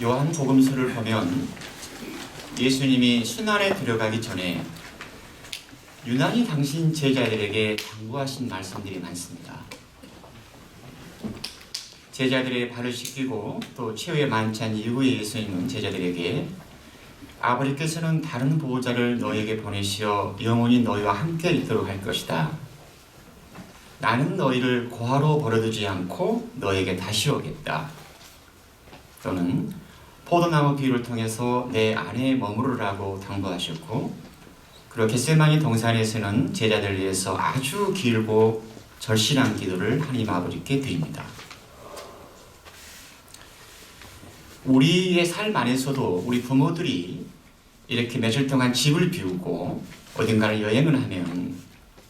요한복음서를 보면 예수님이 순환에 들어가기 전에 유난히 당신 제자들에게 당부하신 말씀들이 많습니다. 제자들의 발을 씻기고 또 최후의 만찬 이후에 예수님은 제자들에게 아버지께서는 다른 보호자를 너에게 보내시어 영원히 너희와 함께 있도록 할 것이다. 나는 너희를 고아로 버려두지 않고 너에게 다시 오겠다. 또는 포도나무 비유를 통해서 내 안에 머무르라고 당부하셨고, 그리고 겟세마니 동산에서는 제자들을 위해서 아주 길고 절실한 기도를 하나님 아버지께 드립니다. 우리의 삶 안에서도 우리 부모들이 이렇게 며칠 동안 집을 비우고 어딘가를 여행을 하면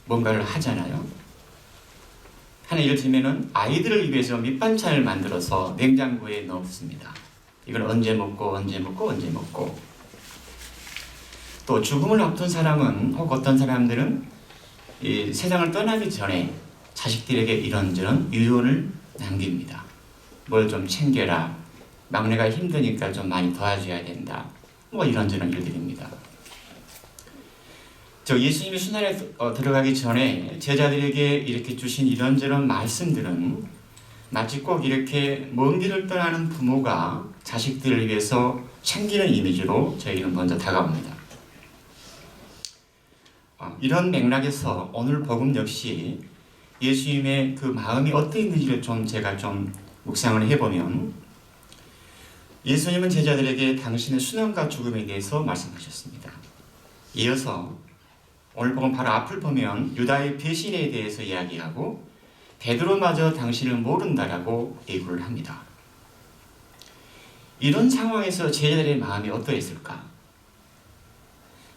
뭔가를 하잖아요. 하나 예를 들면은 아이들을 위해서 밑반찬을 만들어서 냉장고에 넣습니다. 이걸 언제 먹고 언제 먹고 언제 먹고. 또 죽음을 앞둔 사람은 혹 어떤 사람들은 이 세상을 떠나기 전에 자식들에게 이런저런 유언을 남깁니다. 뭘 좀 챙겨라. 막내가 힘드니까 좀 많이 도와줘야 된다. 뭐 이런저런 일들입니다. 예수님이 순환에 들어가기 전에 제자들에게 이렇게 주신 이런저런 말씀들은 마치 꼭 이렇게 먼 길을 떠나는 부모가 자식들을 위해서 챙기는 이미지로 저에게는 먼저 다가옵니다. 이런 맥락에서 오늘 복음 역시 예수님의 그 마음이 어떠했는지를 제가 묵상을 해보면, 예수님은 제자들에게 당신의 순환과 죽음에 대해서 말씀하셨습니다. 이어서 오늘 복음 바로 앞을 보면 유다의 배신에 대해서 이야기하고 베드로마저 당신을 모른다라고 예고를 합니다. 이런 상황에서 제자들의 마음이 어떠했을까?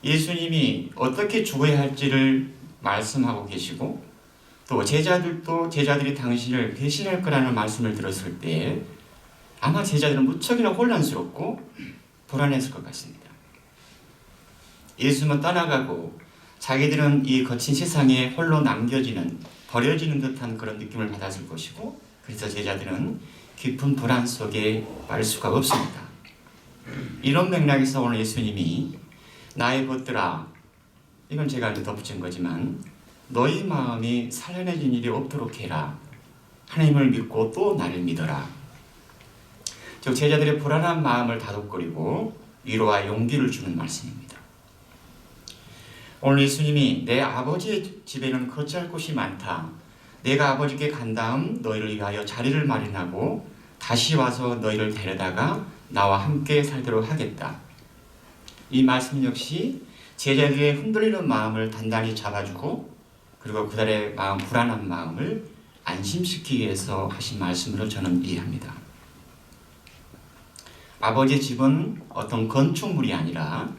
예수님이 어떻게 죽어야 할지를 말씀하고 계시고 또 제자들이 당신을 배신할 거라는 말씀을 들었을 때 아마 제자들은 무척이나 혼란스럽고 불안했을 것 같습니다. 예수님은 떠나가고 자기들은 이 거친 세상에 홀로 버려지는 듯한 그런 느낌을 받았을 것이고, 그래서 제자들은 깊은 불안 속에 빠질 수가 없습니다. 이런 맥락에서 오늘 예수님이 나의 벗들아, 이건 제가 덧붙인 거지만 너희 마음이 살아내진 일이 없도록 해라. 하나님을 믿고 또 나를 믿어라. 즉 제자들의 불안한 마음을 다독거리고 위로와 용기를 주는 말씀입니다. 오늘 예수님이 내 아버지의 집에는 거처할 곳이 많다. 내가 아버지께 간 다음 너희를 위하여 자리를 마련하고 다시 와서 너희를 데려다가 나와 함께 살도록 하겠다. 이 말씀 역시 제자들의 흔들리는 마음을 단단히 잡아주고 그리고 그들의 불안한 마음을 안심시키기 위해서 하신 말씀으로 저는 이해합니다. 아버지의 집은 어떤 건축물이 아니라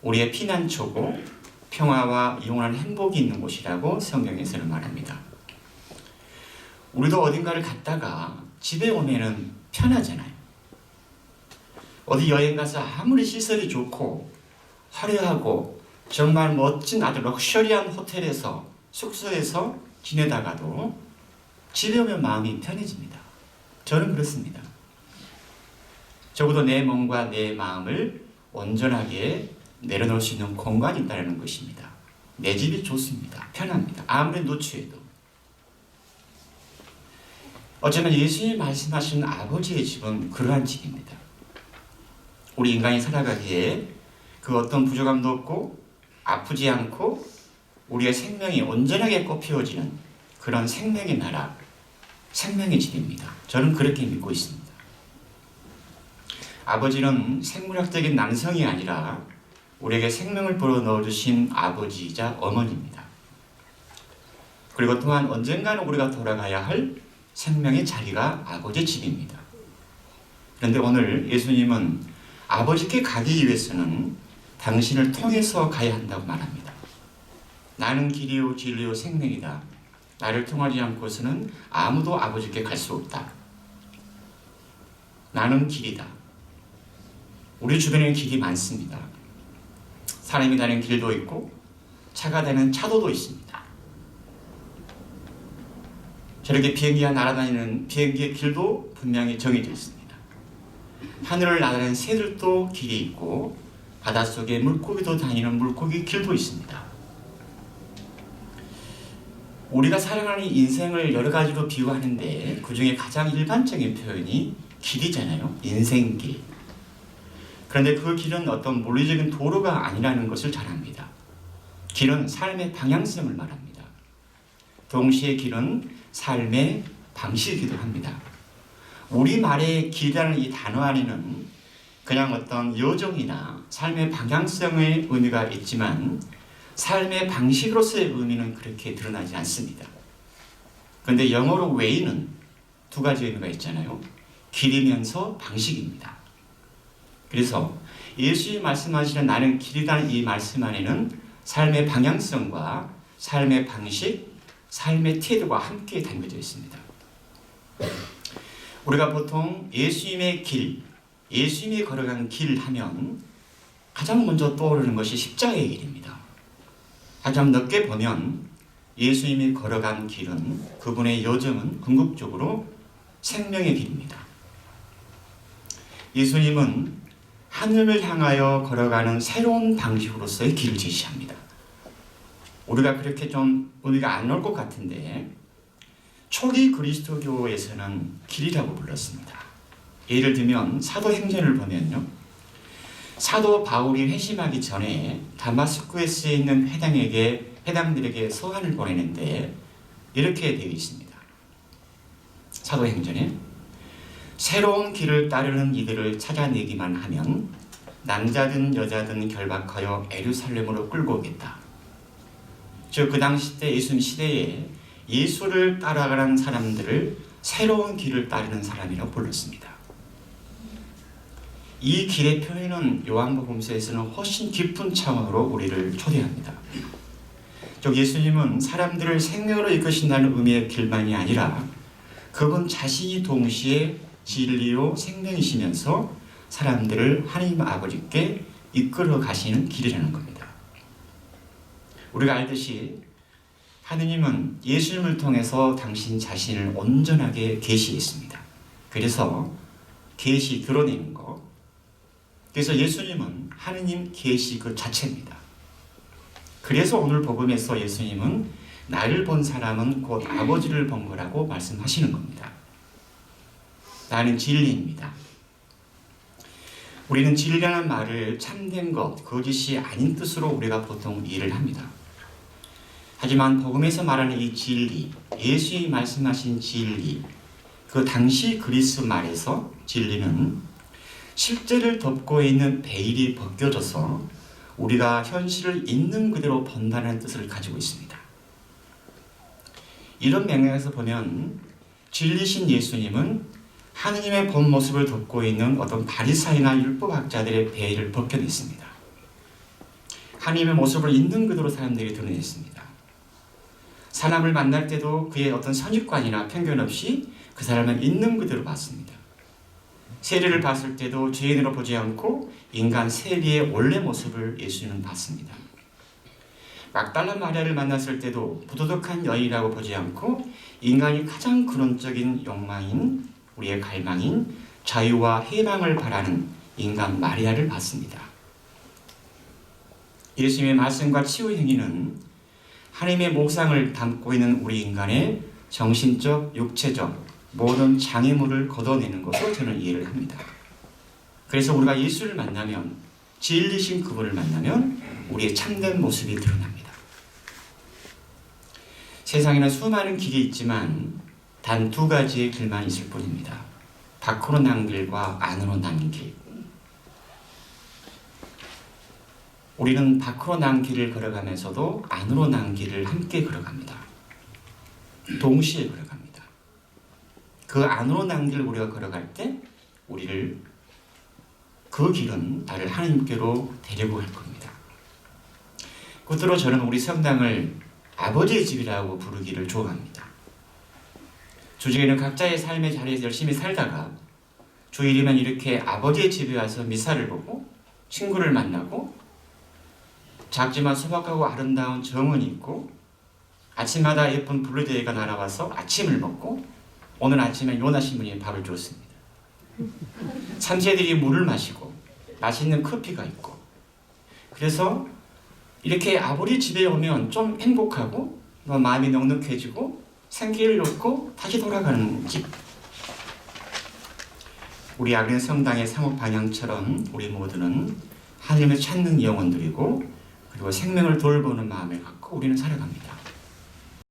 우리의 피난처고 평화와 영원한 행복이 있는 곳이라고 성경에서는 말합니다. 우리도 어딘가를 갔다가 집에 오면은 편하잖아요. 어디 여행 가서 아무리 시설이 좋고 화려하고 정말 멋진 아주 럭셔리한 호텔에서 숙소에서 지내다가도 집에 오면 마음이 편해집니다. 저는 그렇습니다. 적어도 내 몸과 내 마음을 온전하게 내려놓을 수 있는 공간이 있다는 것입니다. 내 집이 좋습니다. 편합니다. 아무리 노출해도. 어쩌면 예수님이 말씀하신 아버지의 집은 그러한 집입니다. 우리 인간이 살아가기에 그 어떤 부족함도 없고 아프지 않고 우리의 생명이 온전하게 꽃피워지는 그런 생명의 나라, 생명의 집입니다. 저는 그렇게 믿고 있습니다. 아버지는 생물학적인 남성이 아니라 우리에게 생명을 불어넣어주신 아버지이자 어머니입니다. 그리고 또한 언젠가는 우리가 돌아가야 할 생명의 자리가 아버지의 집입니다. 그런데 오늘 예수님은 아버지께 가기 위해서는 당신을 통해서 가야 한다고 말합니다. 나는 길이요 진리요 생명이다. 나를 통하지 않고서는 아무도 아버지께 갈 수 없다. 나는 길이다. 우리 주변에는 길이 많습니다. 사람이 다니는 길도 있고 차가 다니는 차도도 있습니다. 저렇게 비행기가 날아다니는 비행기의 길도 분명히 정해져 있습니다. 하늘을 나르는 새들도 길이 있고 바닷속에 물고기도 다니는 물고기 길도 있습니다. 우리가 살아가는 인생을 여러 가지로 비유하는데 그 중에 가장 일반적인 표현이 길이잖아요. 인생길. 그런데 그 길은 어떤 물리적인 도로가 아니라는 것을 잘 압니다. 길은 삶의 방향성을 말합니다. 동시에 길은 삶의 방식이기도 합니다. 우리말의 길이라는 이 단어 안에는 그냥 어떤 여정이나 삶의 방향성의 의미가 있지만 삶의 방식으로서의 의미는 그렇게 드러나지 않습니다. 그런데 영어로 way는 두 가지 의미가 있잖아요. 길이면서 방식입니다. 그래서 예수님이 말씀하시는 나는 길이라는 이 말씀 안에는 삶의 방향성과 삶의 방식, 삶의 태도가 함께 담겨져 있습니다. 우리가 보통 예수님의 길, 예수님이 걸어간 길 하면 가장 먼저 떠오르는 것이 십자가의 길입니다. 하지만 넓게 보면 예수님이 걸어간 길은 그분의 여정은 궁극적으로 생명의 길입니다. 예수님은 하늘을 향하여 걸어가는 새로운 방식으로서의 길을 제시합니다. 우리가 그렇게 좀 의미가 안 나올 것 같은데 초기 그리스도교에서는 길이라고 불렀습니다. 예를 들면 사도행전을 보면요. 사도 바울이 회심하기 전에 다마스쿠스에 있는 회당들에게 서한을 보내는데 이렇게 되어 있습니다. 사도행전에 새로운 길을 따르는 이들을 찾아내기만 하면 남자든 여자든 결박하여 예루살렘으로 끌고 오겠다. 즉 그 당시 때 예수님 시대에 예수를 따라가는 사람들을 새로운 길을 따르는 사람이라고 불렀습니다. 이 길의 표현은 요한복음서에서는 훨씬 깊은 차원으로 우리를 초대합니다. 즉 예수님은 사람들을 생명으로 이끄신다는 의미의 길만이 아니라 그분 자신이 동시에 진리요 생명이시면서 사람들을 하나님 아버지께 이끌어 가시는 길이라는 겁니다. 우리가 알듯이 하느님은 예수님을 통해서 당신 자신을 온전하게 계시했습니다. 그래서 계시 드러내는 거. 그래서 예수님은 하느님 계시 그 자체입니다. 그래서 오늘 복음에서 예수님은 나를 본 사람은 곧 아버지를 본 거라고 말씀하시는 겁니다. 나는 진리입니다. 우리는 진리라는 말을 참된 것, 거짓이 아닌 뜻으로 우리가 보통 이해를 합니다. 하지만 복음에서 말하는 이 진리, 예수님이 말씀하신 진리, 그 당시 그리스 말에서 진리는 실제를 덮고 있는 베일이 벗겨져서 우리가 현실을 있는 그대로 본다는 뜻을 가지고 있습니다. 이런 맥락에서 보면 진리신 예수님은 하느님의 본 모습을 덮고 있는 어떤 바리사이나 율법학자들의 베일을 벗겨냈습니다. 하느님의 모습을 있는 그대로 사람들이 드러냈습니다. 사람을 만날 때도 그의 어떤 선입관이나 편견 없이 그 사람을 있는 그대로 봤습니다. 세리를 봤을 때도 죄인으로 보지 않고 인간 세리의 원래 모습을 예수님은 봤습니다. 막달라 마리아를 만났을 때도 부도덕한 여인이라고 보지 않고 인간이 가장 근원적인 욕망인 우리의 갈망인 자유와 해방을 바라는 인간 마리아를 봤습니다. 예수님의 말씀과 치유 행위는 하나님의 목상을 담고 있는 우리 인간의 정신적, 육체적 모든 장애물을 걷어내는 것으로 저는 이해를 합니다. 그래서 우리가 예수를 만나면 진리신 그분을 만나면 우리의 참된 모습이 드러납니다. 세상에는 수많은 길이 있지만 단 두 가지의 길만 있을 뿐입니다. 밖으로 난 길과 안으로 난 길. 우리는 밖으로 난 길을 걸어가면서도 안으로 난 길을 함께 걸어갑니다. 동시에 걸어갑니다. 그 안으로 난 길을 우리가 걸어갈 때 그 길은 나를 하나님께로 데리고 갈 겁니다. 끝으로 저는 우리 성당을 아버지의 집이라고 부르기를 좋아합니다. 주중에는 각자의 삶의 자리에서 열심히 살다가 주일이면 이렇게 아버지의 집에 와서 미사를 보고 친구를 만나고 작지만 소박하고 아름다운 정원이 있고 아침마다 예쁜 블루데이가 날아와서 아침을 먹고 오늘 아침에 요나 신부님이 밥을 줬습니다. 삼세들이 물을 마시고 맛있는 커피가 있고, 그래서 이렇게 아버지 집에 오면 좀 행복하고 마음이 넉넉해지고 생기를 얻고 다시 돌아가는 집. 우리 아그린 성당의 상업 방향처럼 우리 모두는 하나님을 찾는 영혼들이고, 그리고 생명을 돌보는 마음을 갖고 우리는 살아갑니다.